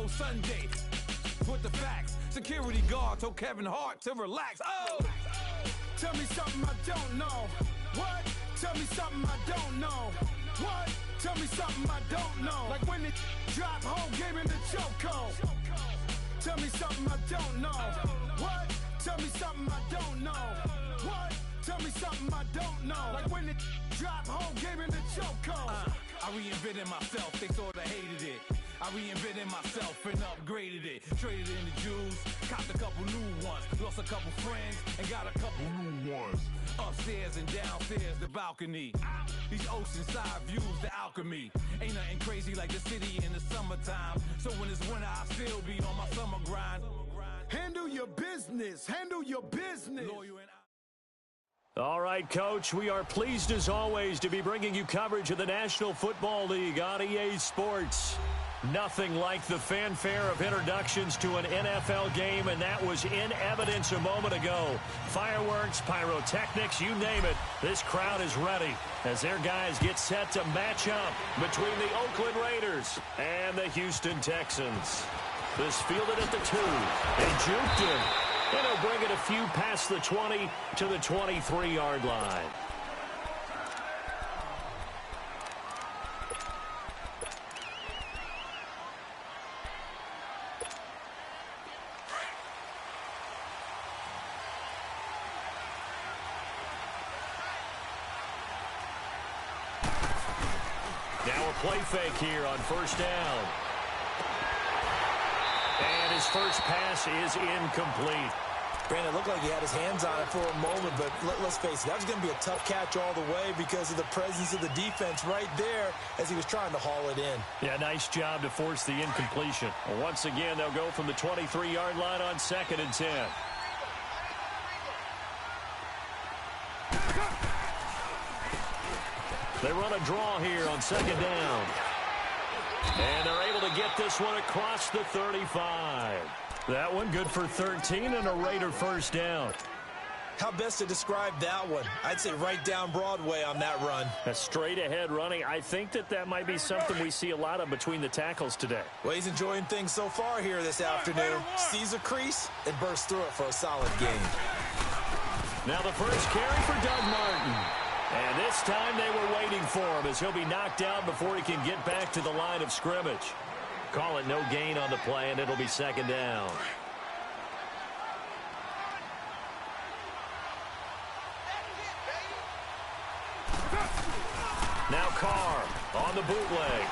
Euro Sunday. With the facts, security guard told Kevin Hart to relax. Oh! Tell me something I don't know. What? Tell me something I don't know. What? Tell me something I don't know. Like when it drop whole game in the chokehold. Tell me something I don't know. What? Tell me something I don't know. What? Tell me something I don't know. Like when it drop whole game in the chokehold. I reinvented myself, they sorta hated it. I reinvented myself and upgraded it. Traded in the Jews, copped a couple new ones. Lost a couple friends and got a couple new ones. Upstairs and downstairs, the balcony. These oceanside views, the alchemy. Ain't nothing crazy like the city in the summertime. So when it's winter, I still be on my summer grind. Handle your business, handle your business. All right, Coach, we are pleased as always to be bringing you coverage of the National Football League on EA Sports. Nothing like the fanfare of introductions to an NFL game, and that was in evidence a moment ago. Fireworks, pyrotechnics, you name it. This crowd is ready as their guys get set to match up between the Oakland Raiders and the Houston Texans. This fielded at the 2. They juked him. And he'll bring it a few past the 20 to the 23-yard line. Now a play fake here on first down. And his first pass is incomplete. Brandon, it looked like he had his hands on it for a moment, but let's face it, that was going to be a tough catch all the way because of the presence of the defense right there as he was trying to haul it in. Yeah, nice job to force the incompletion. Well, once again, they'll go from the 23-yard line on 2nd and 10. They run a draw here on 2nd down. And they're able to get this one across the 35. That one good for 13 and a Raider first down. How best to describe that one? I'd say right down Broadway on that run. A straight ahead running. I think that might be something we see a lot of between the tackles today. Well, he's enjoying things so far here this afternoon. Sees a crease and bursts through it for a solid gain. Now the first carry for Doug Martin. And this time they were waiting for him as he'll be knocked out before he can get back to the line of scrimmage. Call it no gain on the play, and it'll be 2nd down. Now Carr on the bootleg.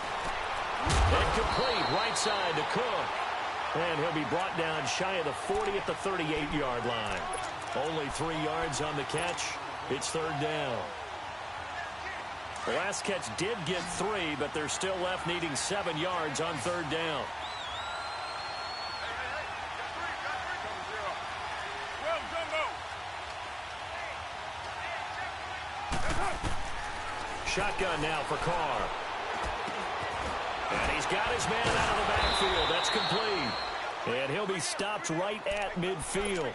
Incomplete, right side to Cook. And he'll be brought down shy of the 40 at the 38-yard line. Only 3 yards on the catch. It's 3rd down. The last catch did get 3, but they're still left needing 7 yards on 3rd down. Shotgun now for Carr. And he's got his man out of the backfield. That's complete. And he'll be stopped right at midfield.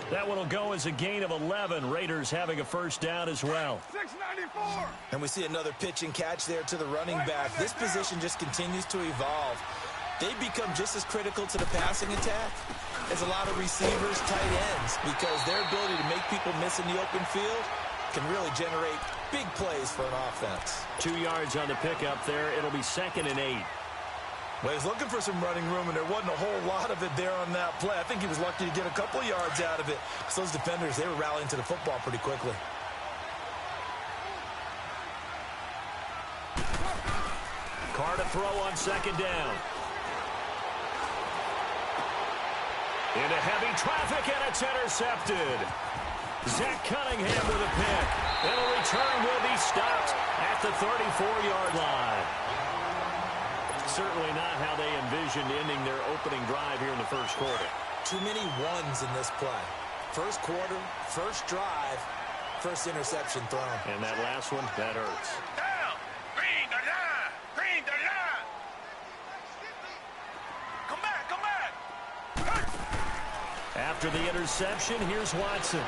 That one will go as a gain of 11. Raiders having a first down as well. 694. And we see another pitch and catch there to the running back. This position just continues to evolve. They become just as critical to the passing attack as a lot of receivers, tight ends, because their ability to make people miss in the open field can really generate big plays for an offense. 2 yards on the pickup there. It'll be 2nd and 8. Well, he's looking for some running room, and there wasn't a whole lot of it there on that play. I think he was lucky to get a couple of yards out of it. So those defenders, they were rallying to the football pretty quickly. Carr to throw on 2nd down. Into heavy traffic, and it's intercepted. Zach Cunningham with a pick. And a return will be stopped at the 34-yard line. Certainly not how they envisioned ending their opening drive here in the first quarter. Too many ones in this play. First quarter, first drive, first interception thrown. And that last one, that hurts. Down. Green the line. Green the line. Come back. Come back. After the interception, here's Watson.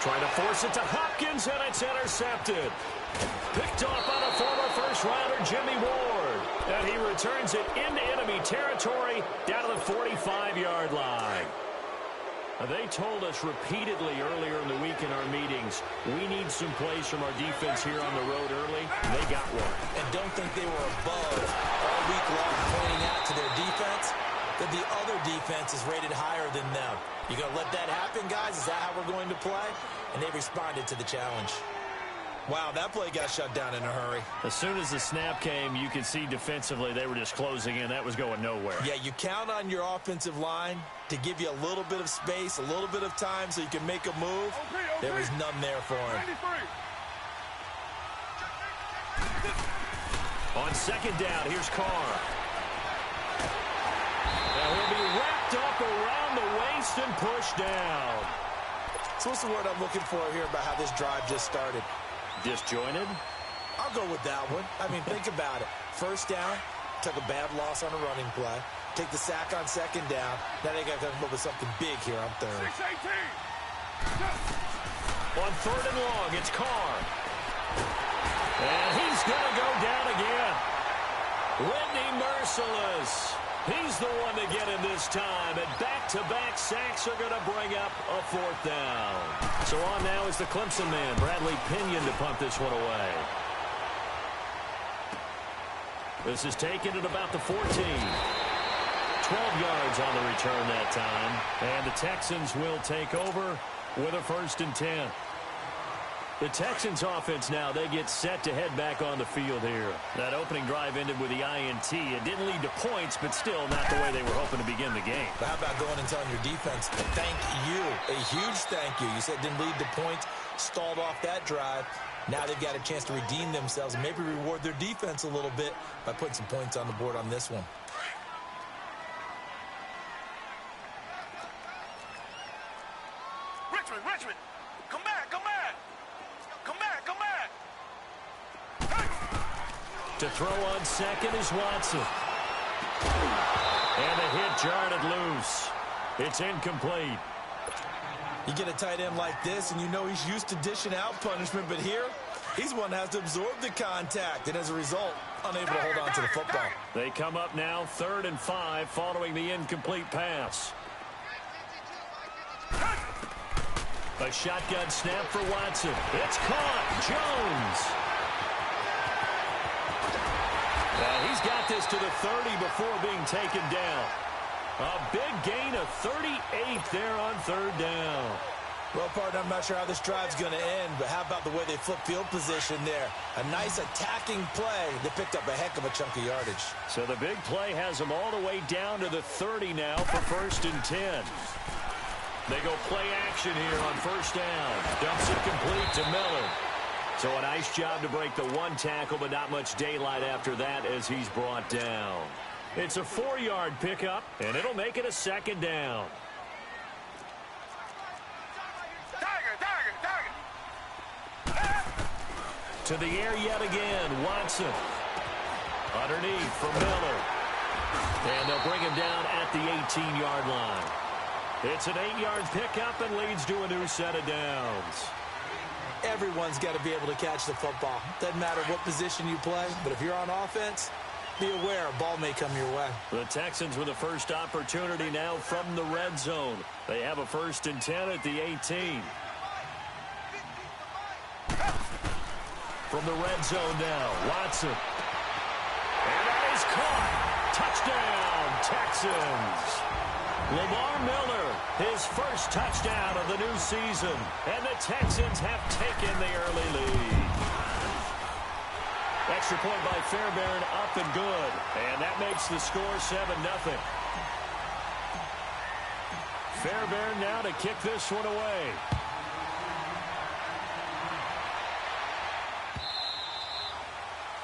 Trying to force it to Hopkins, and it's intercepted. Picked off on a former first-rounder, Jimmy Ward. And he returns it into enemy territory down to the 45-yard line. They told us repeatedly earlier in the week in our meetings, we need some plays from our defense here on the road early. They got one. And don't think they were above all week long pointing out to their defense that the other defense is rated higher than them. You going to let that happen, guys? Is that how we're going to play? And they responded to the challenge. Wow, that play got shut down in a hurry. As soon as the snap came, you could see defensively they were just closing in. That was going nowhere. Yeah, you count on your offensive line to give you a little bit of space, a little bit of time so you can make a move. There was none there for him. On second down, here's Carr. Now he'll be wrapped up around the waist and pushed down. So what's the word I'm looking for here about how this drive just started? Disjointed? I'll go with that one. I mean, think about it. First down, took a bad loss on a running play. Take the sack on second down. Now they got to come up with something big here on third. 6-18. On third and long, it's Carr. And he's going to go down again. Whitney merciless. He's the one to get him this time. And back-to-back sacks are going to bring up a fourth down. So on now is the Clemson man, Bradley Pinion, to punt this one away. This is taken at about the 14. 12 yards on the return that time. And the Texans will take over with a 1st and 10. The Texans offense now, they get set to head back on the field here. That opening drive ended with the INT. It didn't lead to points, but still not the way they were hoping to begin the game. But how about going and telling your defense, thank you, a huge thank you. You said didn't lead to points, stalled off that drive. Now they've got a chance to redeem themselves and maybe reward their defense a little bit by putting some points on the board on this one. Richmond, come back. To throw on second is Watson. And the hit jarred loose. It's incomplete. You get a tight end like this, and you know he's used to dishing out punishment, but here, he's one that has to absorb the contact, and as a result, unable to hold on to the football. They come up now 3rd and 5 following the incomplete pass. A shotgun snap for Watson. It's caught. Jones. He's got this to the 30 before being taken down. A big gain of 38 there on 3rd down. Well, partner, I'm not sure how this drive's going to end, but how about the way they flip field position there? A nice attacking play. They picked up a heck of a chunk of yardage. So the big play has them all the way down to the 30 now for 1st and 10. They go play action here on 1st down. Dumps it complete to Miller. So a nice job to break the one tackle, but not much daylight after that as he's brought down. It's a 4-yard pickup, and it'll make it a 2nd down. To the air yet again, Watson. Underneath for Miller. And they'll bring him down at the 18-yard line. It's an 8-yard pickup and leads to a new set of downs. Everyone's got to be able to catch the football. Doesn't matter what position you play, but if you're on offense, be aware a ball may come your way. The Texans with a first opportunity now from the red zone. They have a 1st and 10 at the 18. From the red zone now, Watson. And that is caught. Touchdown, Texans. Lamar Miller, his first touchdown of the new season. And the Texans have taken the early lead. Extra point by Fairbairn, up and good. And that makes the score 7-0. Fairbairn now to kick this one away.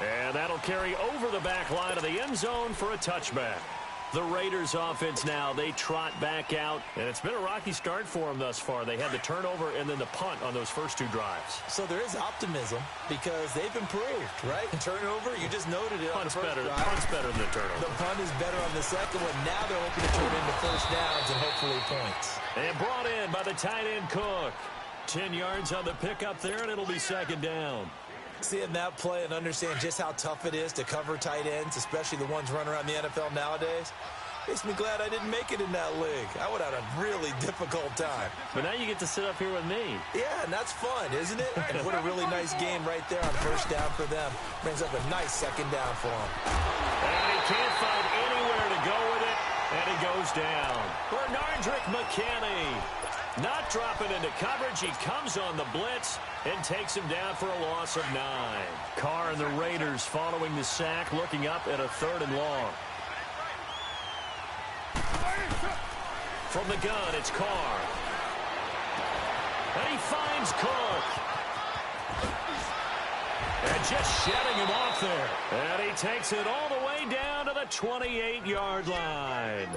And that'll carry over the back line of the end zone for a touchback. The Raiders offense now, they trot back out, and it's been a rocky start for them thus far. They had the turnover and then the punt on those first 2 drives. So there is optimism because they've improved, right? Turnover, you just noted it. Punt's on the first better. drive. Punt's better than the turnover. The punt is better on the second one. Now they're hoping to turn into first downs and hopefully points. And brought in by the tight end Cook. 10 yards on the pickup there, and it'll be 2nd down. Seeing that play and understand just how tough it is to cover tight ends, especially the ones running around the NFL nowadays, makes me glad I didn't make it in that league. I would have had a really difficult time. But now you get to sit up here with me. Yeah, and that's fun, isn't it? And what a really nice game right there on first down for them. Brings up a nice second down for them. And he can't find anywhere to go with it, and he goes down. Bernardrick McKinney not dropping into coverage. He comes on the blitz and takes him down for a loss of 9. Carr and the Raiders following the sack, looking up at a 3rd and long. From the gun, it's Carr. And he finds Cook. And just shedding him off there. And he takes it all the way down to the 28-yard line.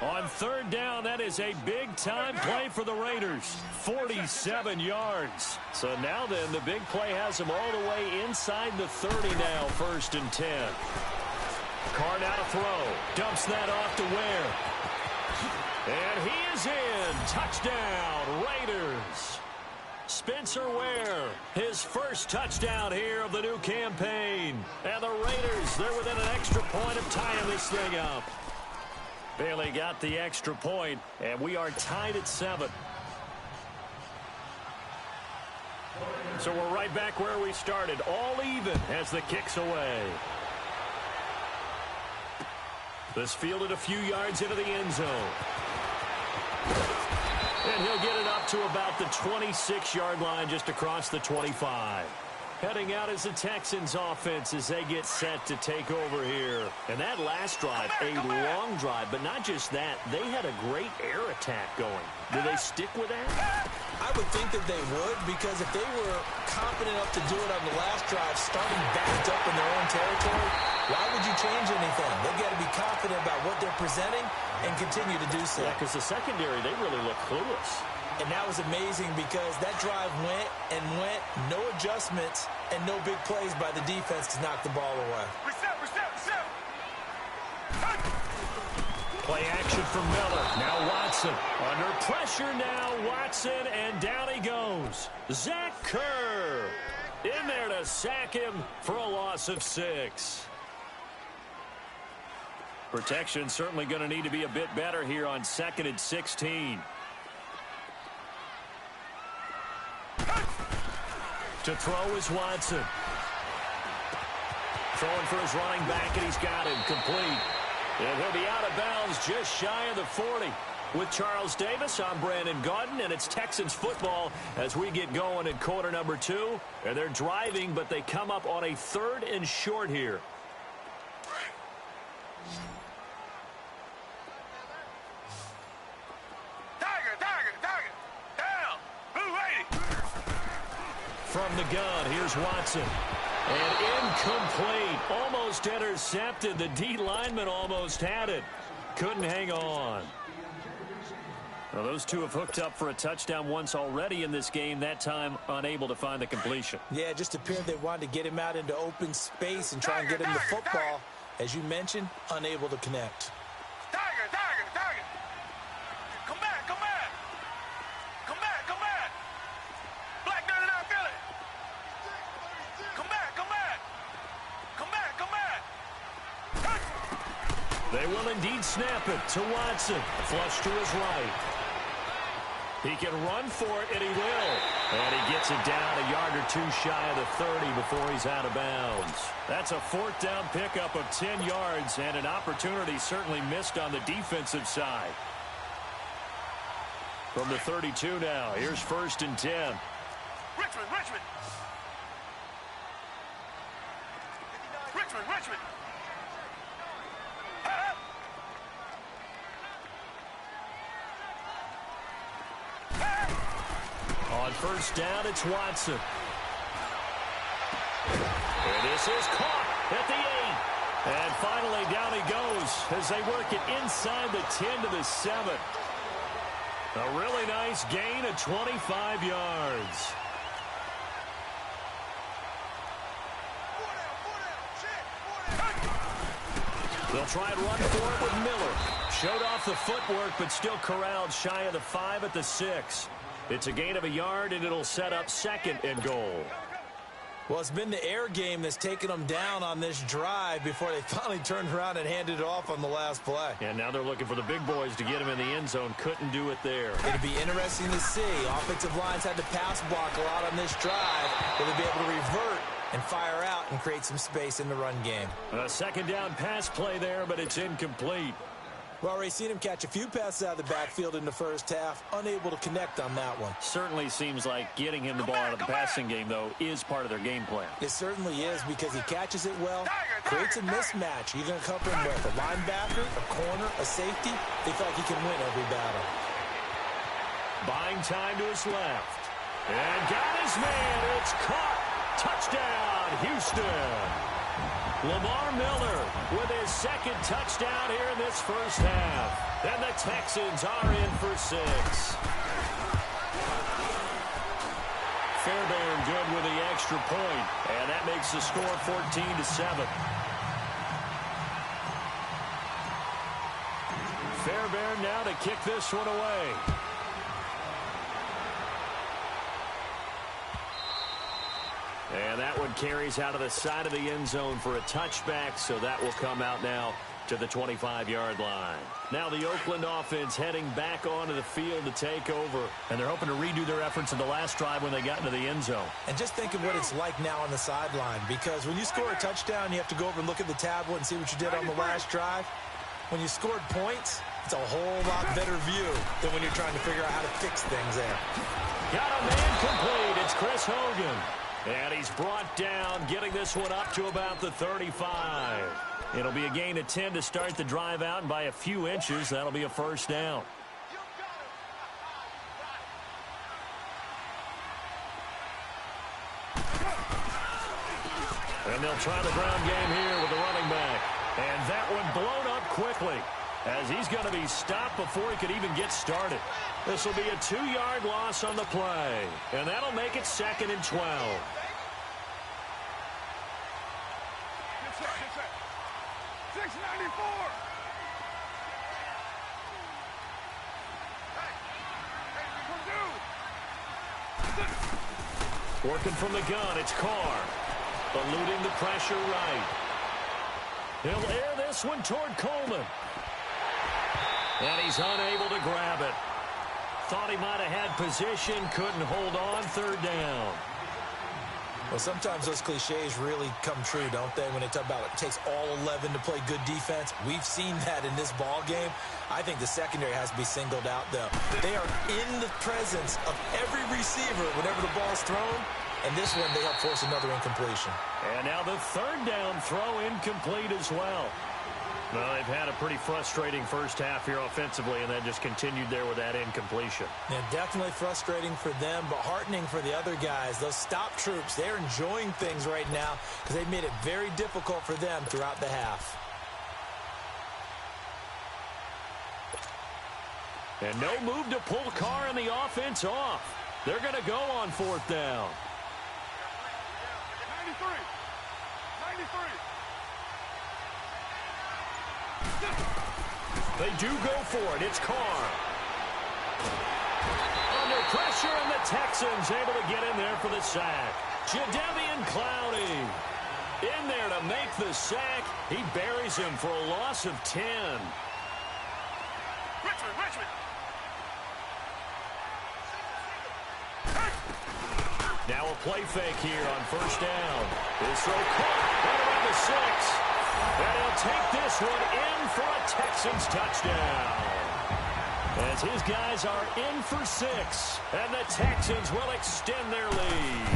On 3rd down, that is a big-time play for the Raiders. 47 yards. So now then, the big play has him all the way inside the 30 now, 1st and 10. Carr now to throw. Dumps that off to Ware. And he is in. Touchdown, Raiders. Spencer Ware, his first touchdown here of the new campaign. And the Raiders, they're within an extra point of tying this thing up. Bailey got the extra point, and we are tied at 7. So we're right back where we started, all even as the kick's away. This fielded a few yards into the end zone. And he'll get it up to about the 26-yard line just across the 25. Heading out is the Texans offense as they get set to take over here. And that last drive, a long drive, but not just that. They had a great air attack going. Do they stick with that? I would think that they would, because if they were confident enough to do it on the last drive, starting backed up in their own territory, why would you change anything? They've got to be confident about what they're presenting and continue to do so. Yeah, because the secondary, they really look clueless. And that was amazing because that drive went and went, no adjustments, and no big plays by the defense to knock the ball away. Reset. Play action from Miller. Now Watson. Under pressure now, Watson, and down he goes. Zach Kerr in there to sack him for a loss of 6. Protection certainly going to need to be a bit better here on 2nd and 16. To throw is Watson. Throwing for his running back, and he's got him complete. And he'll be out of bounds just shy of the 40. With Charles Davis, I'm Brandon Gaudin, and it's Texans football as we get going in quarter number 2. And they're driving, but they come up on a 3rd and short here. From the gun, here's Watson. And incomplete. Almost intercepted. The D lineman almost had it. Couldn't hang on. Well, those two have hooked up for a touchdown once already in this game, that time unable to find the completion. Yeah, it just appeared they wanted to get him out into open space and try and get him the football. As you mentioned, unable to connect. They will indeed snap it to Watson. Flush to his right. He can run for it, and he will. And he gets it down a yard or two shy of the 30 before he's out of bounds. That's a 4th down pickup of 10 yards, and an opportunity certainly missed on the defensive side. From the 32 now, here's 1st and 10. Richmond. On 1st down, it's Watson. And this is caught at the 8. And finally, down he goes as they work it inside the 10 to the 7. A really nice gain of 25 yards. They'll try and run for it with Miller. Showed off the footwork, but still corralled shy of the 5 at the 6. It's a gain of a yard, and it'll set up 2nd and goal. Well, it's been the air game that's taken them down on this drive before they finally turned around and handed it off on the last play. And now they're looking for the big boys to get him in the end zone. Couldn't do it there. It'll be interesting to see. Offensive lines had to pass block a lot on this drive. Will they be able to revert and fire out and create some space in the run game? A second down pass play there, but it's incomplete. We've already seen him catch a few passes out of the backfield in the first half, unable to connect on that one. Certainly seems like getting him the ball out of the passing game, though, is part of their game plan. It certainly is, because he catches it well, creates a mismatch. You're going to cover him with a linebacker, a corner, a safety. They feel like he can win every battle. Buying time to his left. And got his man. It's caught. Touchdown, Houston. Lamar Miller with his second touchdown here in this first half. And the Texans are in for 6. Fairbairn good with the extra point, and that makes the score 14-7. Fairbairn now to kick this one away. And that one carries out of the side of the end zone for a touchback, so that will come out now to the 25-yard line. Now the Oakland offense heading back onto the field to take over. And they're hoping to redo their efforts in the last drive when they got into the end zone. And just think of what it's like now on the sideline, because when you score a touchdown, you have to go over and look at the tablet and see what you did on the last drive. When you scored points, it's a whole lot better view than when you're trying to figure out how to fix things there. Got a man complete. It's Chris Hogan. And he's brought down, getting this one up to about the 35. It'll be a gain of 10 to start the drive out, and by a few inches, that'll be a first down. And they'll try the ground game here with the running back. And that one blown up quickly, as he's going to be stopped before he could even get started. This will be a 2-yard loss on the play, and that'll make it 2nd and 12. Working from the gun, it's Carr. Eluding the pressure right. He'll air this one toward Coleman. And he's unable to grab it. Thought he might have had position, couldn't hold on, 3rd down. Well, sometimes those cliches really come true, don't they? When they talk about it takes all 11 to play good defense. We've seen that in this ball game. I think the secondary has to be singled out, though. They are in the presence of every receiver whenever the ball's thrown. And this one, they help force another incompletion. And now the 3rd down throw incomplete as well. Well, they've had a pretty frustrating first half here offensively, and then just continued there with that incompletion. Yeah, definitely frustrating for them, but heartening for the other guys. Those stop troops, they're enjoying things right now because they've made it very difficult for them throughout the half. And no move to pull Carr and the offense off. They're going to go on 4th down. 93. They do go for it. It's Carr. Under pressure, and the Texans able to get in there for the sack. Jadeveon Clowney in there to make the sack. He buries him for a loss of 10. Richmond. Now a play fake here on 1st down. Is so caught right around the 6. And he'll take this one in for a Texans touchdown. As his guys are in for 6. And the Texans will extend their lead.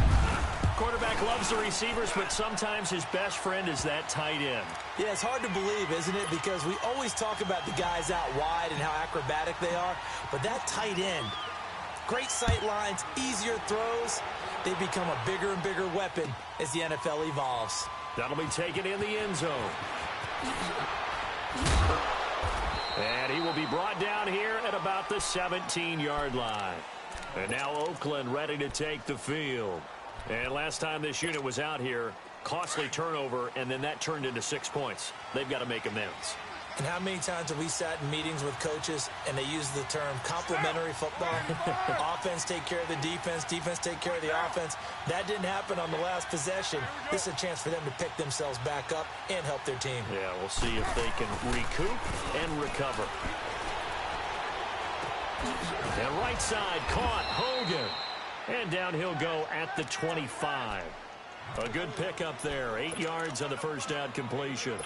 Quarterback loves the receivers, but sometimes his best friend is that tight end. Yeah, it's hard to believe, isn't it? Because we always talk about the guys out wide and how acrobatic they are. But that tight end, great sight lines, easier throws. They become a bigger and bigger weapon as the NFL evolves. That'll be taken in the end zone. And he will be brought down here at about the 17-yard line. And now Oakland ready to take the field. And last time this unit was out here, costly turnover, and then that turned into 6 points. They've got to make amends. And how many times have we sat in meetings with coaches and they use the term complementary football? Offense take care of the defense, defense take care of the offense. That didn't happen on the last possession. This is a chance for them to pick themselves back up and help their team. Yeah, we'll see if they can recoup and recover. And right side caught, Hogan. And down he'll go at the 25. A good pickup there, 8 yards on the first down completion.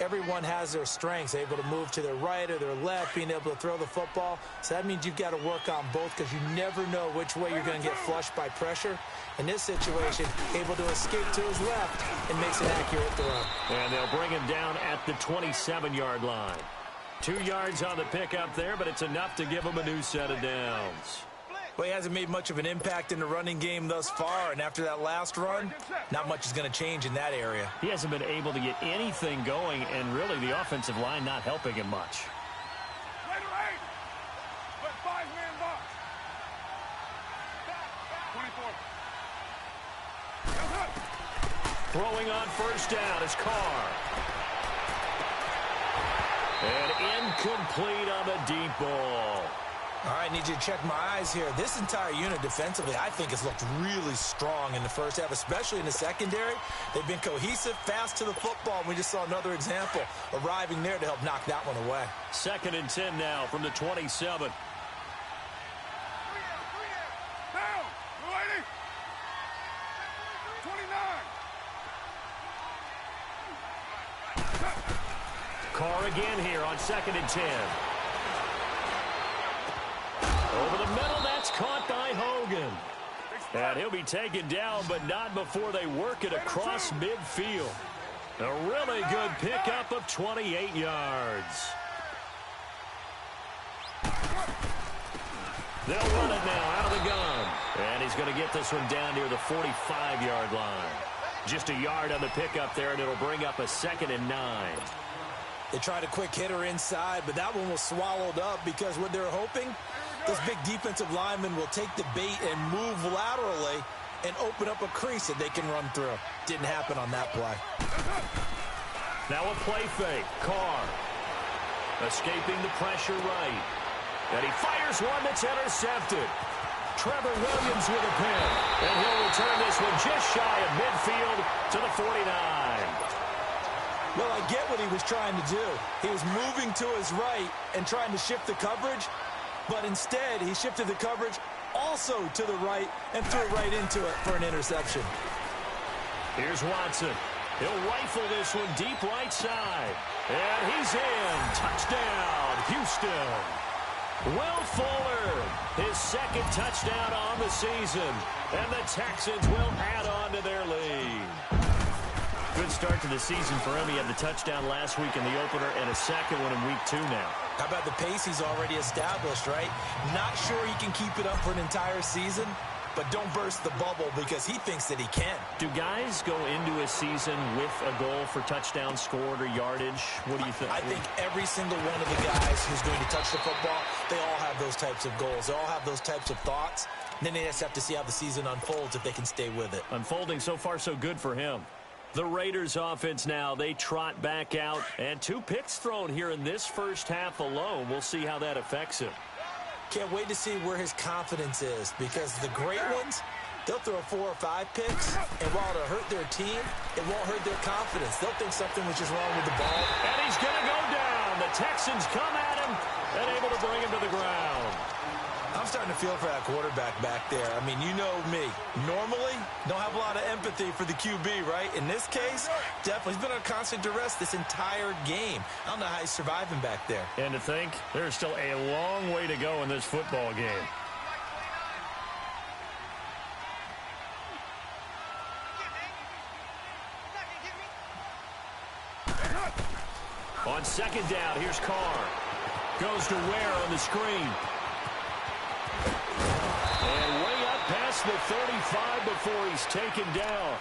Everyone has their strengths, able to move to their right or their left, being able to throw the football. So that means you've got to work on both because you never know which way you're going to get flushed by pressure. In this situation, able to escape to his left and makes an accurate throw. And they'll bring him down at the 27-yard line. 2 yards on the pickup there, but it's enough to give him a new set of downs. Well, he hasn't made much of an impact in the running game thus far, and after that last run, not much is going to change in that area. He hasn't been able to get anything going, and really the offensive line not helping him much. Throwing on first down is Carr. And incomplete on the deep ball. All right, need you to check my eyes here. This entire unit defensively, I think, has looked really strong in the first half, especially in the secondary. They've been cohesive, fast to the football. We just saw another example arriving there to help knock that one away. 2nd and 10 now from the 27. Carr again here on 2nd and 10. Over the middle, that's caught by Hogan. And he'll be taken down, but not before they work it across midfield. A really good pickup of 28 yards. They'll run it now out of the gun. And he's going to get this one down near the 45-yard line. Just a yard on the pickup there, and it'll bring up a 2nd and 9. They tried a quick hitter inside, but that one was swallowed up because what they're hoping, this big defensive lineman will take the bait and move laterally and open up a crease that they can run through. Didn't happen on that play. Now a play fake. Carr escaping the pressure right. And he fires one that's intercepted. Trevor Williams with a pin. And he'll return this one just shy of midfield to the 49. Well, I get what he was trying to do. He was moving to his right and trying to shift the coverage, but instead he shifted the coverage also to the right and threw right into it for an interception. Here's Watson. He'll rifle this one deep right side. And he's in. Touchdown, Houston. Will Fuller, his 2nd touchdown on the season. And the Texans will add on to their lead. Good start to the season for him. He had the touchdown last week in the opener and a 2nd one in week 2 now. How about the pace he's already established, right? Not sure he can keep it up for an entire season, but don't burst the bubble because he thinks that he can. Do guys go into a season with a goal for touchdowns scored or yardage? What do you think? I think every single one of the guys who's going to touch the football, they all have those types of goals. They all have those types of thoughts. And then they just have to see how the season unfolds if they can stay with it. Unfolding so far so good for him. The Raiders offense now, they trot back out, and 2 picks thrown here in this first half alone. We'll see how that affects him. Can't wait to see where his confidence is because the great ones, they'll throw 4 or 5 picks, and while it'll hurt their team, it won't hurt their confidence. They'll think something was just wrong with the ball. And he's going to go down. The Texans come at him and able to bring him to the ground. I'm starting to feel for that quarterback back there. I mean, you know me. Normally, don't have a lot of empathy for the QB, right? In this case, definitely. He's been on constant duress this entire game. I don't know how he's surviving back there. And to think, there's still a long way to go in this football game. On 2nd down, here's Carr. Goes to Ware on the screen. And way up past the 35 before he's taken down.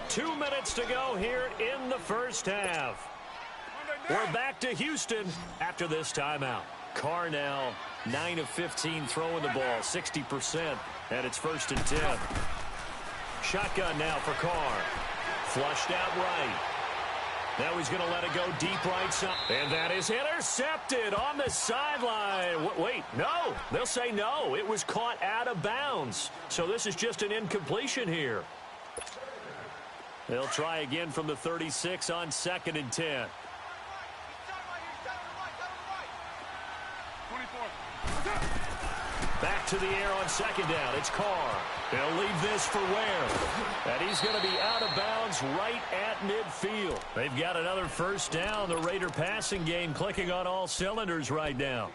2 minutes to go here in the first half. We're back to Houston after this timeout. Carr now 9 of 15 throwing the ball, 60%, and it's 1st and 10. Shotgun now for Carr. Flushed out right. Now he's going to let it go deep right side. And that is intercepted on the sideline. Wait, no. They'll say no. It was caught out of bounds. So this is just an incompletion here. They'll try again from the 36 on 2nd and 10. Back to the air on 2nd down. It's Carr. He'll leave this for Ware. And he's going to be out of bounds right at midfield. They've got another first down. The Raider passing game clicking on all cylinders right now.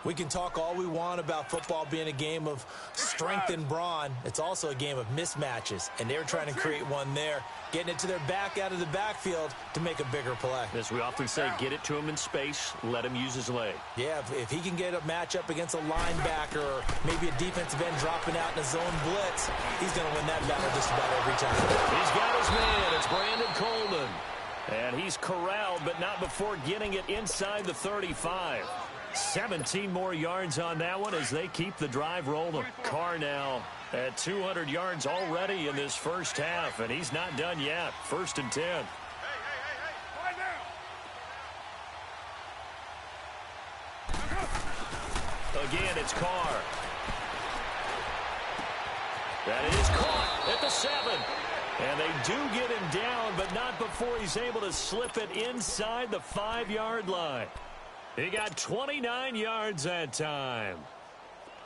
We can talk all we want about football being a game of strength and brawn. It's also a game of mismatches, and they're trying to create one there, getting it to their back out of the backfield to make a bigger play. As we often say, get it to him in space, let him use his leg. Yeah, if he can get a matchup against a linebacker or maybe a defensive end dropping out in a zone blitz, he's going to win that battle just about every time. He's got his man. It's Brandon Coleman. And he's corralled, but not before getting it inside the 35. 17 more yards on that one as they keep the drive rolling. Carr now at 200 yards already in this first half, and he's not done yet. 1st and 10. Again, it's Carr. That is caught at the 7. And they do get him down, but not before he's able to slip it inside the 5-yard line. He got 29 yards that time.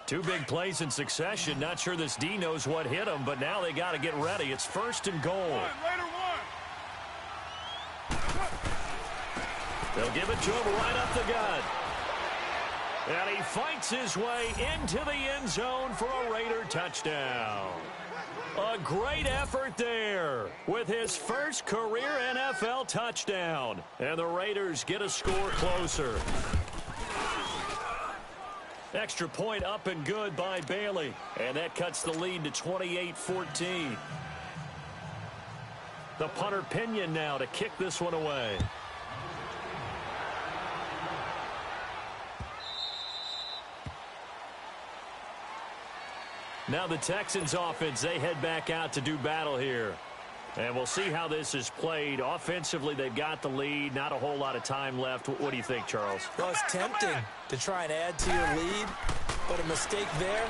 2 big plays in succession. Not sure this D knows what hit him, but now they got to get ready. It's 1st and goal. They'll give it to him right up the gut. And he fights his way into the end zone for a Raider touchdown. A great effort there with his first career NFL touchdown. And the Raiders get a score closer. Extra point up and good by Bailey. And that cuts the lead to 28-14. The punter Pinion now to kick this one away. Now the Texans offense, they head back out to do battle here. And we'll see how this is played. Offensively, they've got the lead. Not a whole lot of time left. What do you think, Charles? Well, it's tempting to try and add to your lead, but a mistake there,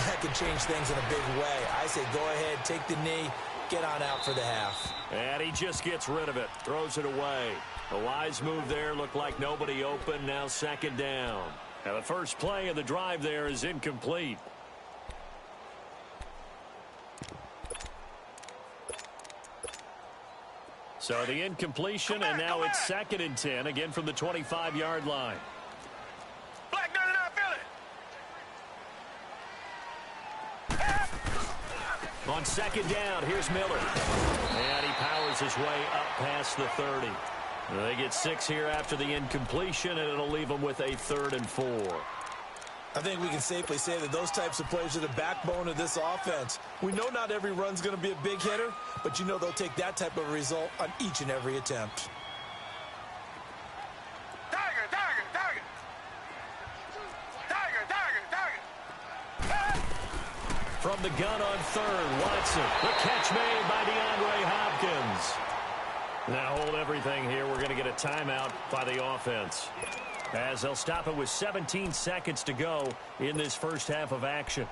that could change things in a big way. I say go ahead, take the knee, get on out for the half. And he just gets rid of it, throws it away. A wise move there, looked like nobody open. Now 2nd down. And the first play of the drive there is incomplete. So the incompletion, and now it's 2nd and 10, again from the 25-yard line. Black 99, On 2nd down, here's Miller. And he powers his way up past the 30. They get 6 here after the incompletion, and it'll leave them with a 3rd and 4. I think we can safely say that those types of plays are the backbone of this offense. We know not every run's going to be a big hitter, but you know they'll take that type of result on each and every attempt. Tiger, tiger, tiger. Tiger, tiger, tiger. From the gun on 3rd, Watson. The catch made by DeAndre Hopkins. Now hold everything here. We're going to get a timeout by the offense, as they'll stop it with 17 seconds to go in this first half of action.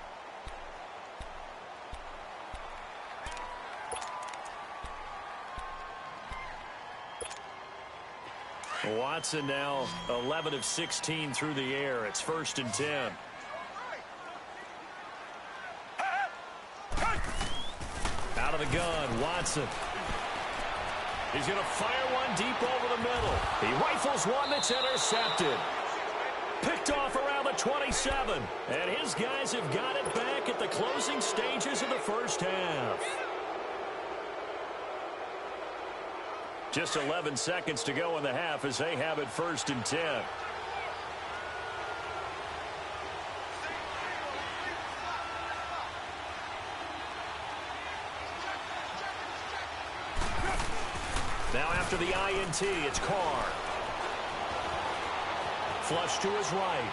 Watson now 11 of 16 through the air. It's 1st and 10. Out of the gun, Watson. He's going to fire one deep over the middle. He rifles one that's intercepted. Picked off around the 27. And his guys have got it back at the closing stages of the first half. Just 11 seconds to go in the half as they have it 1st and 10. Now after the INT, it's Carr. Flush to his right.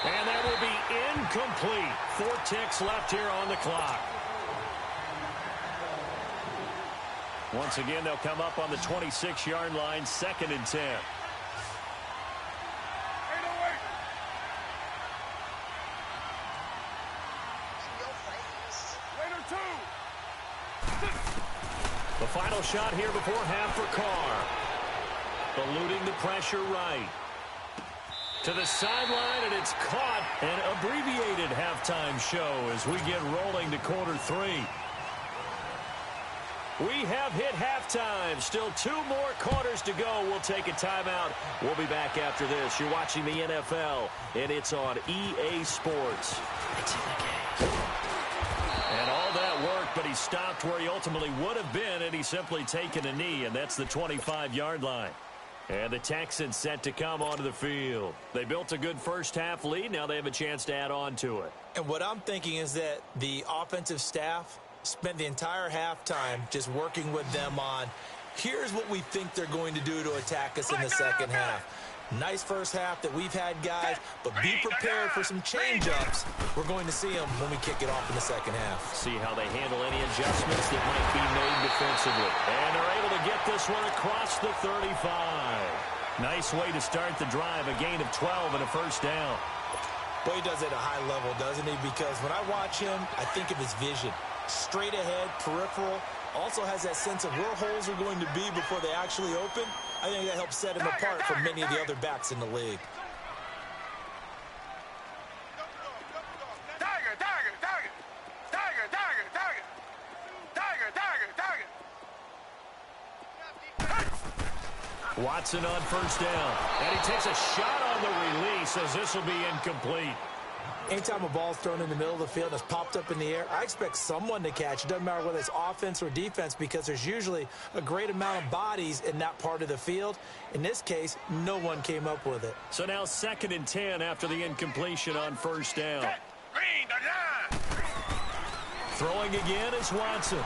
And that will be incomplete. 4 ticks left here on the clock. Once again, they'll come up on the 26-yard line, 2nd and 10. The final shot here before half for Carr. Eluding the pressure right. To the sideline, and it's caught. An abbreviated halftime show as we get rolling to quarter 3. We have hit halftime. Still 2 more quarters to go. We'll take a timeout. We'll be back after this. You're watching the NFL, and it's on EA Sports. It's in the game. And all that work, but he stopped where he ultimately would have been, and he's simply taken a knee, and that's the 25-yard line. And the Texans set to come onto the field. They built a good first-half lead. Now they have a chance to add on to it. And what I'm thinking is that the offensive staff spent the entire halftime just working with them on, here's what we think they're going to do to attack us in the second half. Nice first half that we've had, guys, but be prepared for some change-ups. We're going to see them when we kick it off in the second half. See how they handle any adjustments that might be made defensively. And they're able to get this one across the 35. Nice way to start the drive, a gain of 12 and a first down. Boy, he does it at a high level, doesn't he? Because when I watch him, I think of his vision. Straight ahead, peripheral, also has that sense of where holes are going to be before they actually open. I think that helps set him apart from many of the other backs in the league. Watson on first down. And he takes a shot on the release as this will be incomplete. Anytime a ball's thrown in the middle of the field and it's popped up in the air, I expect someone to catch. It doesn't matter whether it's offense or defense because there's usually a great amount of bodies in that part of the field. In this case, no one came up with it. So now 2nd and 10 after the incompletion on first down. Throwing again is Watson.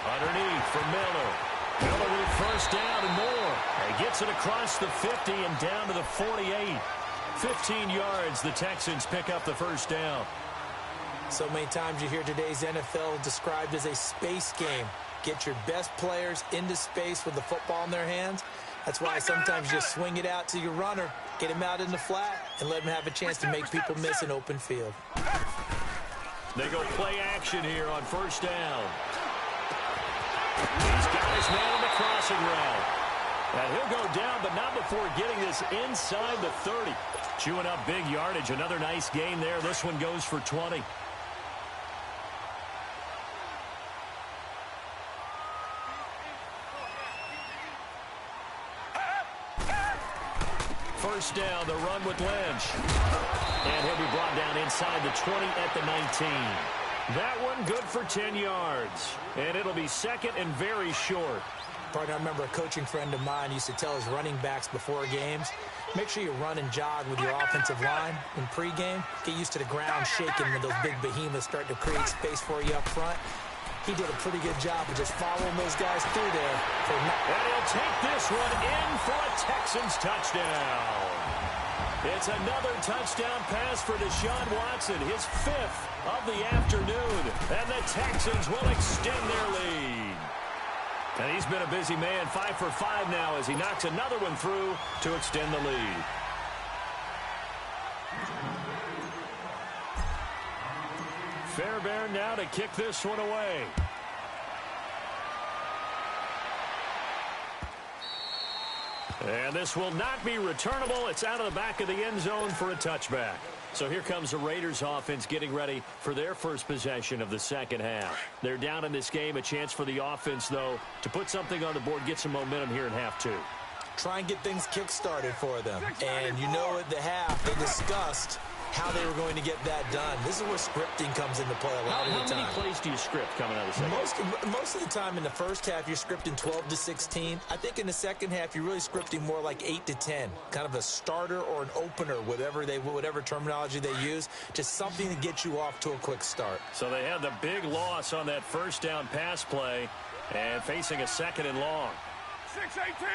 Underneath for Miller. Miller with first down and more. He gets it across the 50 and down to the 48. 15 yards, the Texans pick up the first down. So many times you hear today's NFL described as a space game. Get your best players into space with the football in their hands. That's why sometimes you just swing it out to your runner, get him out in the flat, and let him have a chance to make people miss an open field. They go play action here on first down. He's got his man on the crossing route. And he'll go down, but not before getting this inside the 30. Chewing up big yardage. Another nice gain there. This one goes for 20. First down, the run with Lynch. And he'll be brought down inside the 20 at the 19. That one good for 10 yards. And it'll be second and very short. Partner, I remember a coaching friend of mine used to tell his running backs before games, make sure you run and jog with your offensive line in pregame. Get used to the ground shaking when those big behemoths start to create space for you up front. He did a pretty good job of just following those guys through there. And he'll take this one in for a Texans touchdown. It's another touchdown pass for Deshaun Watson, his 5th of the afternoon. And the Texans will extend their lead. And he's been a busy man, 5 for 5 now as he knocks another one through to extend the lead. Fairbairn now to kick this one away. And this will not be returnable. It's out of the back of the end zone for a touchback. So here comes the Raiders offense getting ready for their first possession of the second half. They're down in this game. A chance for the offense, though, to put something on the board, get some momentum here in half 2. Try and get things kick-started for them. And you know at the half, they discussed how they were going to get that done. This is where scripting comes into play a lot of the time. How many plays do you script coming out of the second? Most of the time in the first half, you're scripting 12 to 16. I think in the second half, you're really scripting more like 8 to 10. Kind of a starter or an opener, whatever terminology they use. Just something to get you off to a quick start. So they had the big loss on that first down pass play and facing a second and long. 6-18.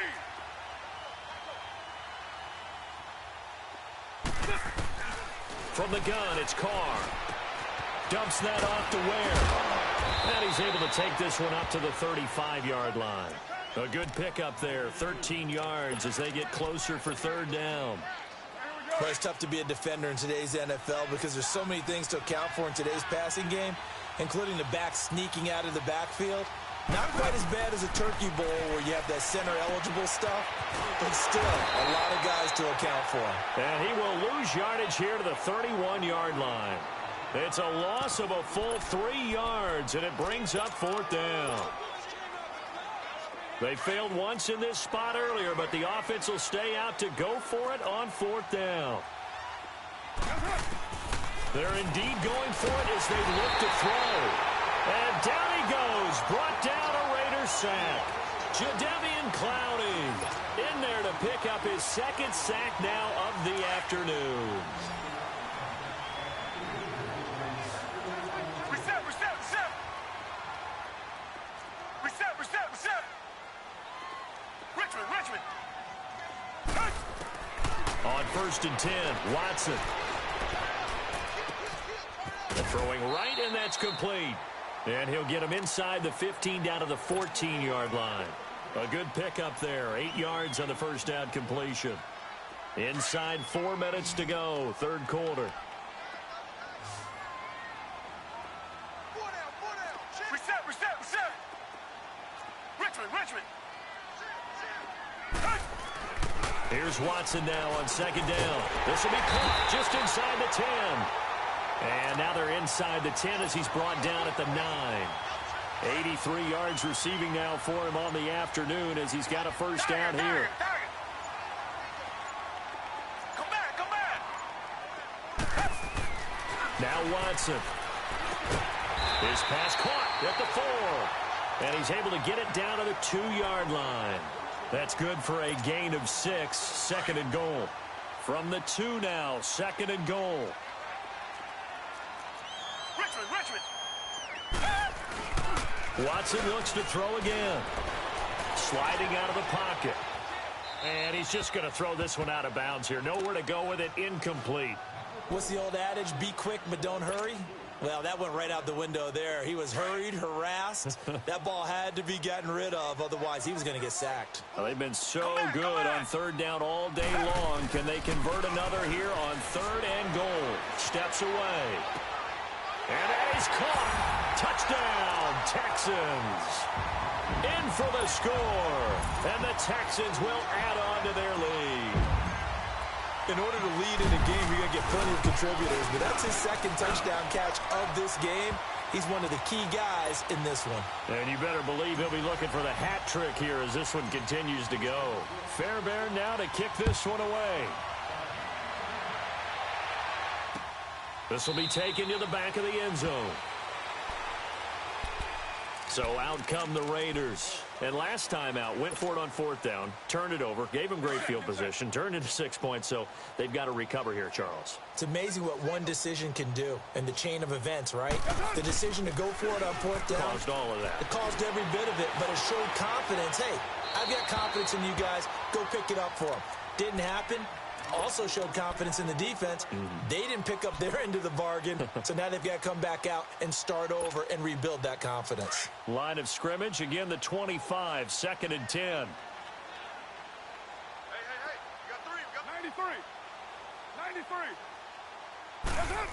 From the gun, it's Carr. Dumps that off to Ware. And he's able to take this one up to the 35-yard line. A good pickup there, 13 yards as they get closer for third down. Well, it's tough to be a defender in today's NFL because there's so many things to account for in today's passing game, including the back sneaking out of the backfield. Not quite as bad as a turkey bowl where you have that center-eligible stuff, but still a lot of guys to account for. And he will lose yardage here to the 31-yard line. It's a loss of a full 3 yards, and it brings up fourth down. They failed once in this spot earlier, but the offense will stay out to go for it on fourth down. They're indeed going for it as they look to throw. And down he goes, brought down a Raider sack. Jadeveon Clowney in there to pick up his second sack now of the afternoon. Reset. Richmond. On 1st and 10, Watson. Throwing right, and that's complete. And he'll get him inside the 15 down to the 14-yard line. A good pickup there. 8 yards on the first down completion. Inside 4 minutes to go, third quarter. Reset. Richmond. Here's Watson now on second down. This will be caught just inside the 10. And now they're inside the 10 as he's brought down at the 9. 83 yards receiving now for him on the afternoon as he's got a first down here. Come back. Now Watson. His pass caught at the 4. And he's able to get it down to the 2-yard line. That's good for a gain of 6, second and goal. From the 2 now, second and goal. Richmond. Watson looks to throw again. Sliding out of the pocket. And he's just going to throw this one out of bounds here. Nowhere to go with it, incomplete. What's the old adage? Be quick, but don't hurry. Well, that went right out the window there. He was hurried, harassed. That ball had to be gotten rid of. Otherwise, he was going to get sacked. Well, they've been so good on third down all day long. Can they convert another here on third and goal? Steps away. And that is caught. Touchdown, Texans. In for the score. And the Texans will add on to their lead. In order to lead in a game, you're going to get plenty of contributors, but that's his second touchdown catch of this game. He's one of the key guys in this one. And you better believe he'll be looking for the hat trick here as this one continues to go. Fairbairn now to kick this one away. This will be taken to the back of the end zone. So out come the Raiders. And last time out, went for it on fourth down, turned it over, gave them great field position, turned into 6 points, so they've got to recover here, Charles. It's amazing what one decision can do in the chain of events, right? The decision to go for it on fourth down. Caused all of that. It caused every bit of it, but it showed confidence. Hey, I've got confidence in you guys. Go pick it up for them. Didn't happen. Also showed confidence in the defense. They didn't pick up their end of the bargain, so now they've got to come back out and start over and rebuild that confidence. Line of scrimmage, again the 25, second and 10. Hey, you got 3. 93. That's it.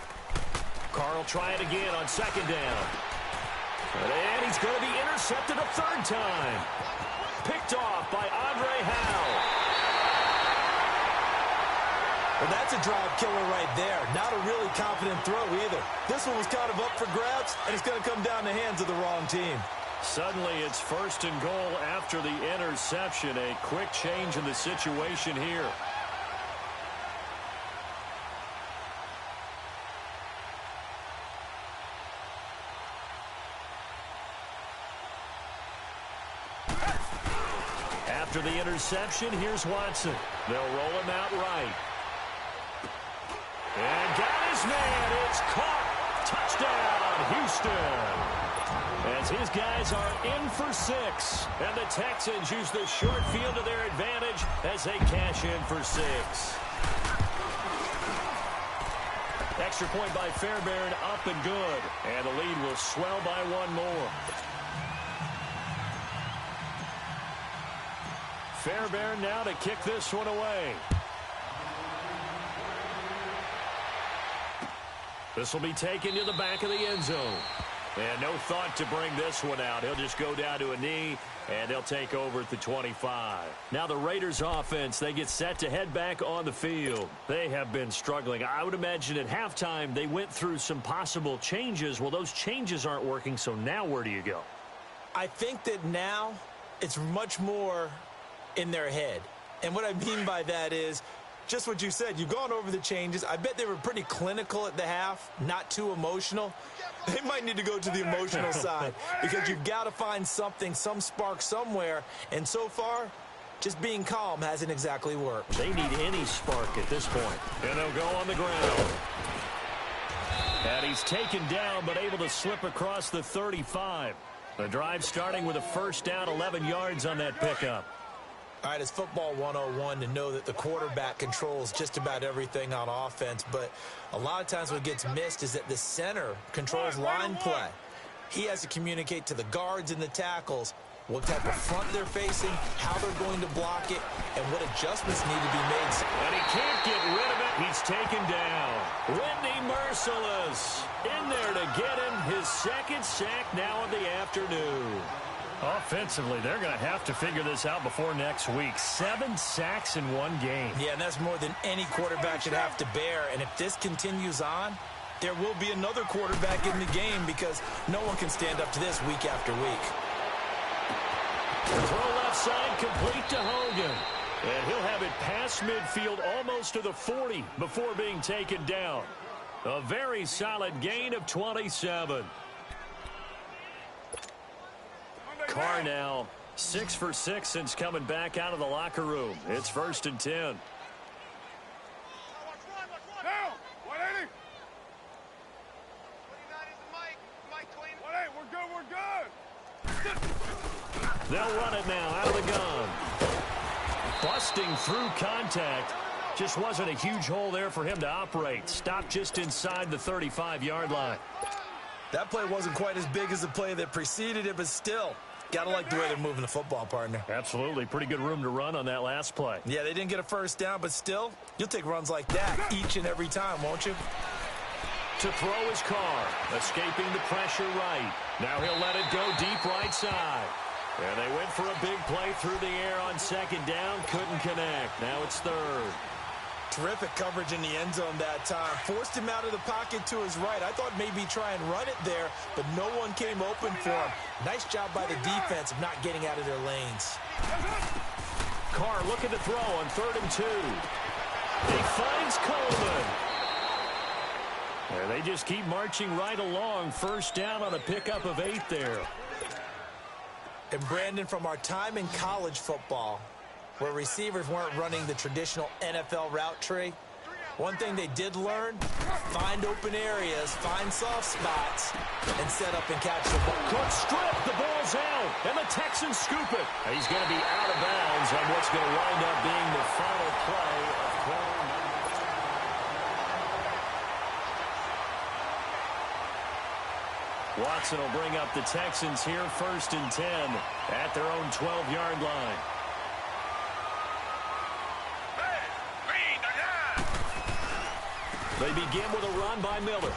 Carl try it again on second down. And he's going to be intercepted a third time. Picked off by Andre Howe. Well, that's a drive killer right there. Not a really confident throw either. This one was kind of up for grabs, and it's going to come down the hands of the wrong team. Suddenly, it's first and goal after the interception. A quick change in the situation here. After the interception, here's Watson. They'll roll him out right. And got his man. It's caught. Touchdown, Houston. As his guys are in for 6. And the Texans use the short field to their advantage as they cash in for 6. Extra point by Fairbairn, up and good. And the lead will swell by one more. Fairbairn now to kick this one away. This will be taken to the back of the end zone. And no thought to bring this one out. He'll just go down to a knee, and they'll take over at the 25. Now the Raiders offense, they get set to head back on the field. They have been struggling. I would imagine at halftime they went through some possible changes. Well, those changes aren't working, so now where do you go? I think that now it's much more in their head. And what I mean by that is just what you said. You've gone over the changes. I bet they were pretty clinical at the half, not too emotional. They might need to go to the emotional side because you've got to find something, some spark somewhere. And so far, just being calm hasn't exactly worked. They need any spark at this point. And they'll go on the ground. And he's taken down but able to slip across the 35. The drive starting with a first down, 11 yards on that pickup. All right, it's football 101 to know that the quarterback controls just about everything on offense, but a lot of times what gets missed is that the center controls line play. He has to communicate to the guards and the tackles what type of front they're facing, how they're going to block it, and what adjustments need to be made. And he can't get rid of it. He's taken down. Whitney Merciless in there to get him his second sack now in the afternoon. Offensively, they're going to have to figure this out before next week. 7 sacks in one game. Yeah, and that's more than any quarterback should have to bear. And if this continues on, there will be another quarterback in the game because no one can stand up to this week after week. Throw left side, complete to Hogan. And he'll have it past midfield almost to the 40 before being taken down. A very solid gain of 27. Carr now 6 for 6 since coming back out of the locker room. It's 1st and 10. Now, 180. 180, we're good. They'll run it now out of the gun. Busting through contact. Just wasn't a huge hole there for him to operate. Stopped just inside the 35-yard line. That play wasn't quite as big as the play that preceded it, but still, gotta like the way they're moving the football, partner. Absolutely. Pretty good room to run on that last play. Yeah, they didn't get a first down, but still, you'll take runs like that each and every time, won't you? To throw his Carr, escaping the pressure right. Now he'll let it go deep right side. And they went for a big play through the air on second down. Couldn't connect. Now it's 3rd. Terrific coverage in the end zone that time. Forced him out of the pocket to his right. I thought maybe try and run it there, but no one came open for him. Nice job by the defense of not getting out of their lanes. Carr looking to throw on 3rd and 2. He finds Coleman. And they just keep marching right along. First down on a pickup of 8 there. And Brandon, from our time in college football, where receivers weren't running the traditional NFL route tree, one thing they did learn, find open areas, find soft spots, and set up and catch the ball. Good strip, the ball's out, and the Texans scoop it. He's going to be out of bounds on what's going to wind up being the final play of quarter number. Watson will bring up the Texans here, 1st and 10 at their own 12-yard line. They begin with a run by Miller.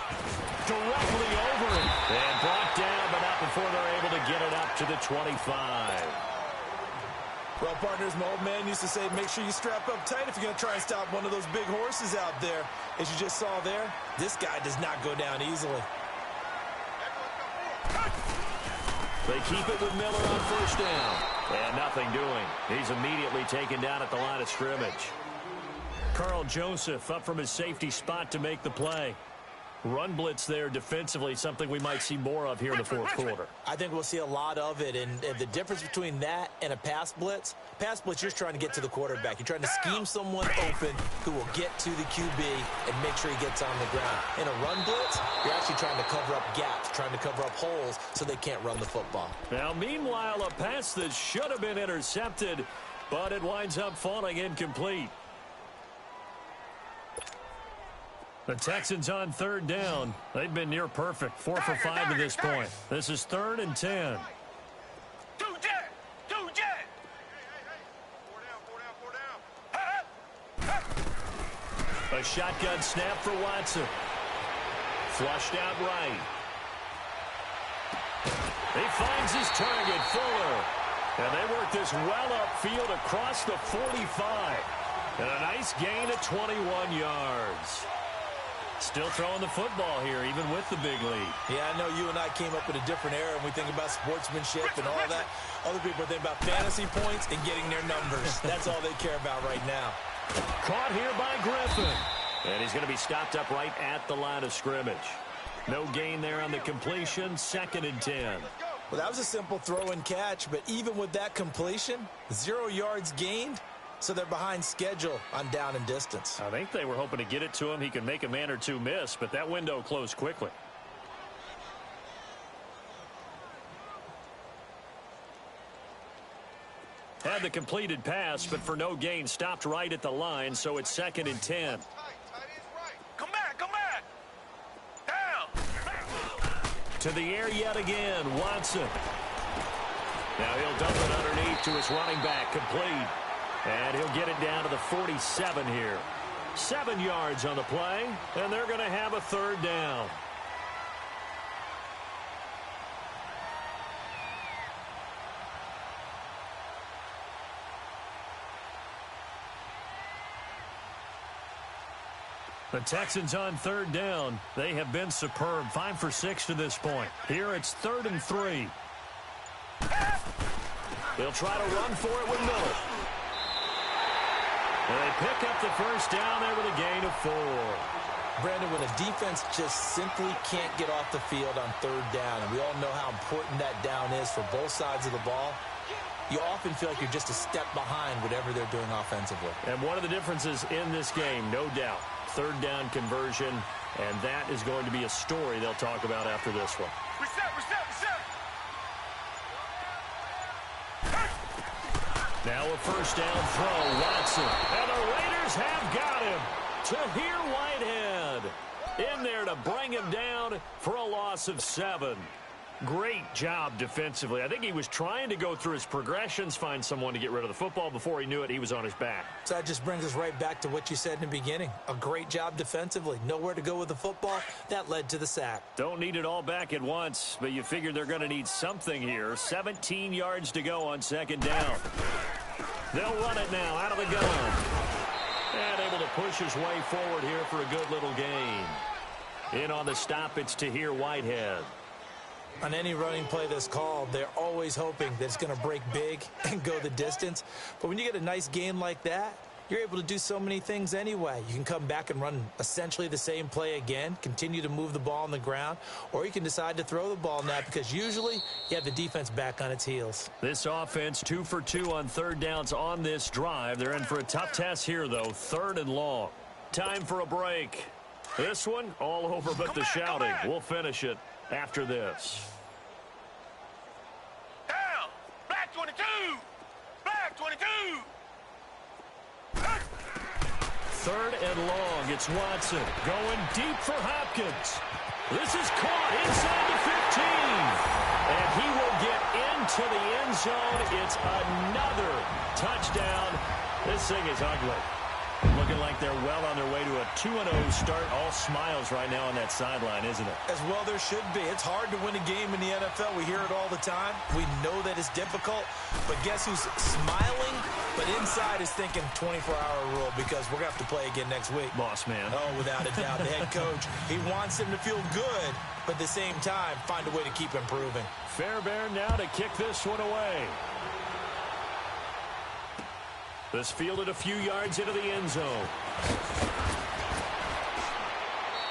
Directly over it. And brought down, but not before they're able to get it up to the 25. Well, partners, my old man used to say, make sure you strap up tight if you're going to try and stop one of those big horses out there. As you just saw there, this guy does not go down easily. They keep it with Miller on first down. And nothing doing. He's immediately taken down at the line of scrimmage. Carl Joseph up from his safety spot to make the play. Run blitz there defensively, something we might see more of here in the 4th quarter. I think we'll see a lot of it, and the difference between that and a pass blitz, you're just trying to get to the quarterback. You're trying to scheme someone open who will get to the QB and make sure he gets on the ground. In a run blitz, you're actually trying to cover up gaps, trying to cover up holes so they can't run the football. Now, meanwhile, a pass that should have been intercepted, but it winds up falling incomplete. The Texans on third down. They've been near perfect, 4 for 5 to this point. This is 3rd and 10. A shotgun snap for Watson. Flushed out right. He finds his target, Fuller. And they work this well upfield across the 45. And a nice gain of 21 yards. Still throwing the football here, even with the big lead. Yeah, I know you and I came up in a different era, and we think about sportsmanship and all that. Other people think about fantasy points and getting their numbers. That's all they care about right now. Caught here by Griffin. And he's going to be stopped up right at the line of scrimmage. No gain there on the completion, 2nd and 10. Well, that was a simple throw and catch, but even with that completion, 0 yards gained, so they're behind schedule on down and distance. I think they were hoping to get it to him. He could make a man or two miss, but that window closed quickly. Had the completed pass, but for no gain, stopped right at the line, so it's 2nd and 10. Come back. Down. To the air yet again, Watson. Now he'll dump it underneath to his running back, complete. And he'll get it down to the 47 here. 7 yards on the play, and they're going to have a 3rd down. The Texans on 3rd down. They have been superb. 5 for 6 to this point. Here it's 3rd and 3. They'll try to run for it with Miller. And they pick up the first down there with a gain of 4. Brandon, when a defense just simply can't get off the field on 3rd down, and we all know how important that down is for both sides of the ball, you often feel like you're just a step behind whatever they're doing offensively. And one of the differences in this game, no doubt, 3rd down conversion, and that is going to be a story they'll talk about after this one. Reset. Now a first down throw, Watson. And the Raiders have got him. Tahir Whitehead in there to bring him down for a loss of 7. Great job defensively. I think he was trying to go through his progressions, find someone to get rid of the football. Before he knew it, he was on his back. So that just brings us right back to what you said in the beginning. A great job defensively. Nowhere to go with the football. That led to the sack. Don't need it all back at once, but you figure they're going to need something here. 17 yards to go on 2nd down. They'll run it now out of the gun. And able to push his way forward here for a good little gain. In on the stop, it's Tahir Whitehead. On any running play that's called, they're always hoping that it's going to break big and go the distance. But when you get a nice gain like that, you're able to do so many things anyway. You can come back and run essentially the same play again, continue to move the ball on the ground, or you can decide to throw the ball now because usually you have the defense back on its heels. This offense 2 for 2 on 3rd downs on this drive. They're in for a tough test here, though, 3rd and long. Time for a break. This one all over but the shouting. We'll finish it after this. Down. Black 22. Black 22. 3rd and long. It's Watson going deep for Hopkins. This is caught inside the 15. And he will get into the end zone. It's another touchdown. This thing is ugly. Looking like they're well on their way to a 2-0 start. All smiles right now on that sideline, isn't it? As well there should be. It's hard to win a game in the NFL. We hear it all the time. We know that it's difficult. But guess who's smiling? But inside is thinking 24-hour rule because we're going to have to play again next week. Boss man. Oh, without a doubt. The head coach, he wants him to feel good, but at the same time, find a way to keep improving. Fairbairn now to kick this one away. This fielded a few yards into the end zone.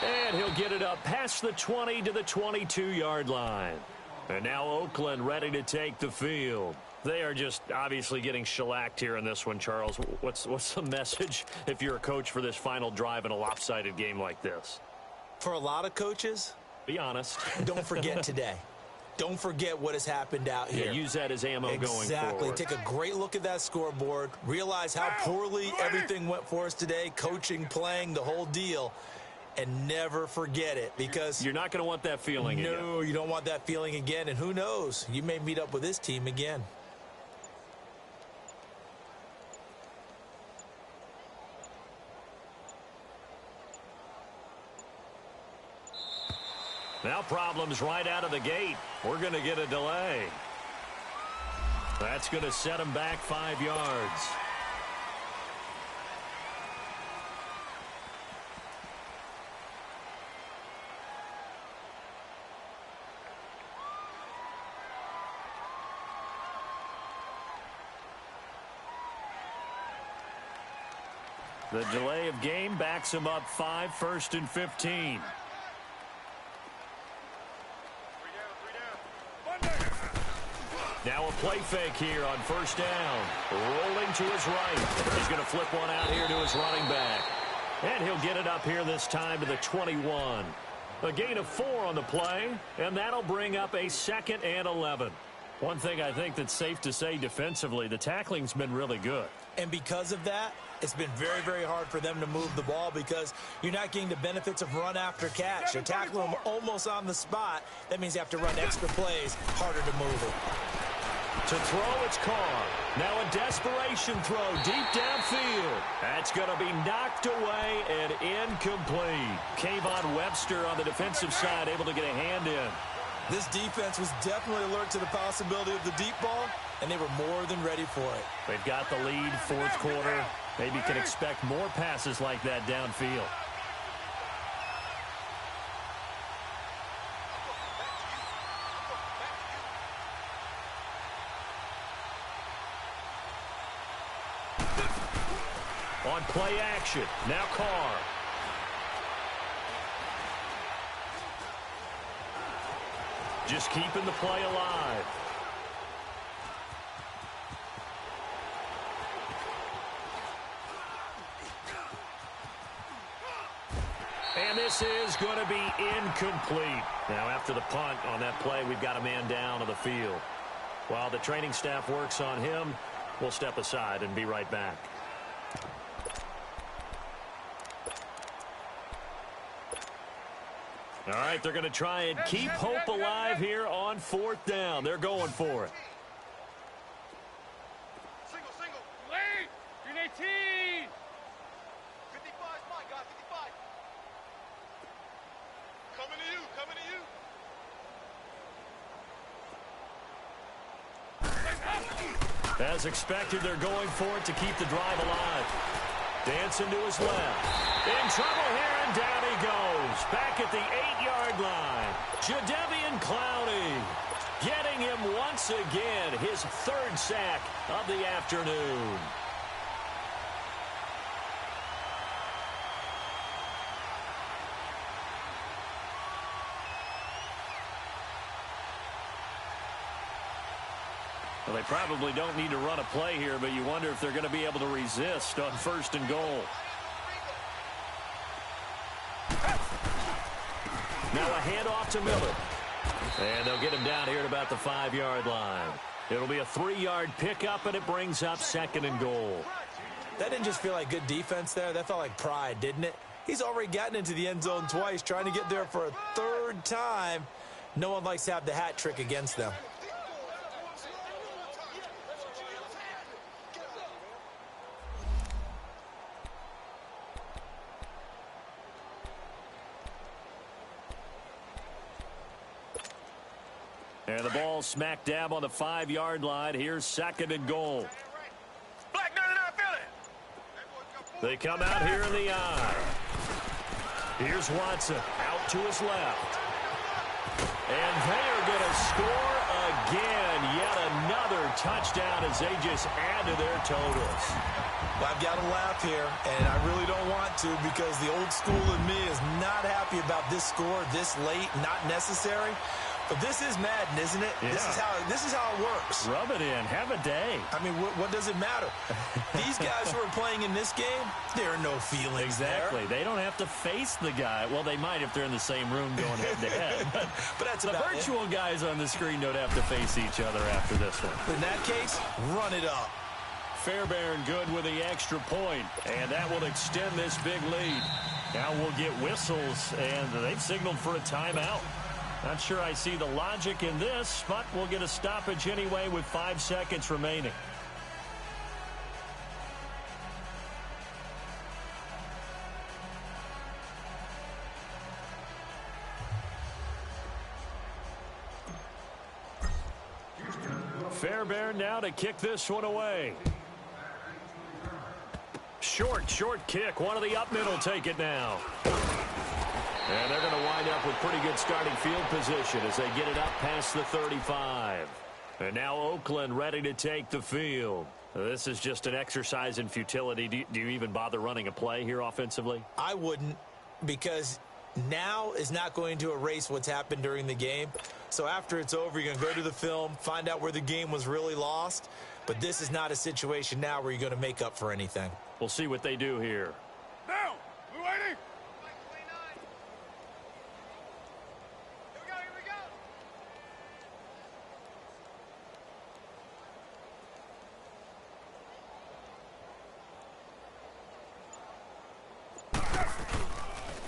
And he'll get it up past the 20 to the 22-yard line. And now Oakland ready to take the field. They are just obviously getting shellacked here in this one, Charles. What's the message if you're a coach for this final drive in a lopsided game like this? For a lot of coaches, be honest. Don't forget today. Don't forget what has happened out here. Yeah, use that as ammo going forward. Exactly. Take a great look at that scoreboard. Realize how poorly everything went for us today. Coaching, playing, the whole deal. and never forget it, because you're not going to want that feeling again. No, you don't want that feeling again, and who knows, you may meet up with this team again. Now problems right out of the gate. We're going to get a delay. That's going to set him back 5 yards. The delay of game backs him up 5, 1st and 15. Now a play fake here on 1st down. Rolling to his right. He's going to flip one out here to his running back. And he'll get it up here this time to the 21. A gain of 4 on the play, and that'll bring up a 2nd and 11. One thing I think that's safe to say defensively, the tackling's been really good. And because of that, it's been very, very hard for them to move the ball because you're not getting the benefits of run after catch. You're tackling them almost on the spot. That means you have to run extra plays, harder to move it. To throw, it's Carr. Now a desperation throw deep downfield. That's going to be knocked away and incomplete. Kayvon Webster on the defensive side able to get a hand in. This defense was definitely alert to the possibility of the deep ball, and they were more than ready for it. They've got the lead, 4th quarter. Maybe can expect more passes like that downfield. On play action, now Carr. Just keeping the play alive. And this is going to be incomplete. Now after the punt on that play, we've got a man down on the field. While the training staff works on him, we'll step aside and be right back. All right, they're going to try and keep hope alive here on 4th down. They're going for it. Single. Lead. Green 18. 55 is mine, guys. 55. Coming to you. As expected, they're going for it to keep the drive alive. Dancing to his left. In trouble here, and down he goes. Back at the 8-yard line. Jadeveon Clowney getting him once again. His 3rd sack of the afternoon. Well, they probably don't need to run a play here, but you wonder if they're going to be able to resist on 1st and goal. Now a handoff to Miller. And they'll get him down here at about the 5-yard line. It'll be a 3-yard pickup, and it brings up 2nd and goal. That didn't just feel like good defense there. That felt like pride, didn't it? He's already gotten into the end zone twice, trying to get there for a 3rd time. No one likes to have the hat trick against them. And the ball smack dab on the 5-yard line. Here's 2nd and goal. Black 99 Philly. They come out here in the eye. Here's Watson out to his left. And they are going to score again. Yet another touchdown as they just add to their totals. Well, I've got to laugh here, and I really don't want to because the old school in me is not happy about this score this late, not necessary. But this is Madden, isn't it? Yeah. This is how it works. Rub it in. Have a day. I mean, what does it matter? These guys who are playing in this game, there are no feelings Exactly. They don't have to face the guy. Well, they might if they're in the same room going head-to-head. But that's the about virtual guys on the screen don't have to face each other after this one. In that case, run it up. Fairbairn good with the extra point, and that will extend this big lead. Now we'll get whistles, and they've signaled for a timeout. Not sure I see the logic in this, but we'll get a stoppage anyway with 5 seconds remaining. Fairbairn now to kick this one away. Short kick. One of the up middle take it now. And they're going to wind up with pretty good starting field position as they get it up past the 35. And now Oakland ready to take the field. This is just an exercise in futility. Do you even bother running a play here offensively? I wouldn't, because now is not going to erase what's happened during the game. So after it's over, you're going to go to the film, find out where the game was really lost. But this is not a situation now where you're going to make up for anything. We'll see what they do here. Now, blue 80. Here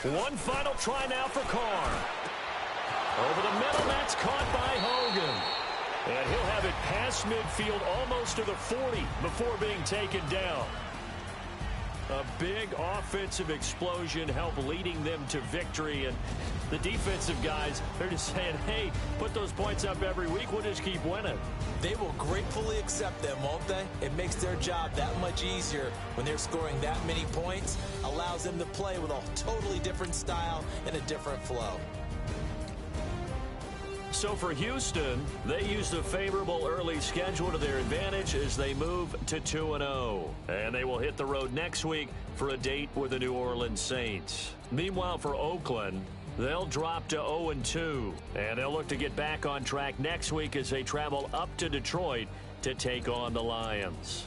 we go. One final try now for Carr. Over the middle, that's caught by Hogan. And he'll have it past midfield almost to the 40 before being taken down. A big offensive explosion helped leading them to victory. And the defensive guys, they're just saying, hey, put those points up every week. We'll just keep winning. They will gratefully accept them, won't they? It makes their job that much easier when they're scoring that many points. Allows them to play with a totally different style and a different flow. So for Houston, they used a favorable early schedule to their advantage as they move to 2-0. And they will hit the road next week for a date with the New Orleans Saints. Meanwhile, for Oakland, they'll drop to 0-2. And they'll look to get back on track next week as they travel up to Detroit to take on the Lions.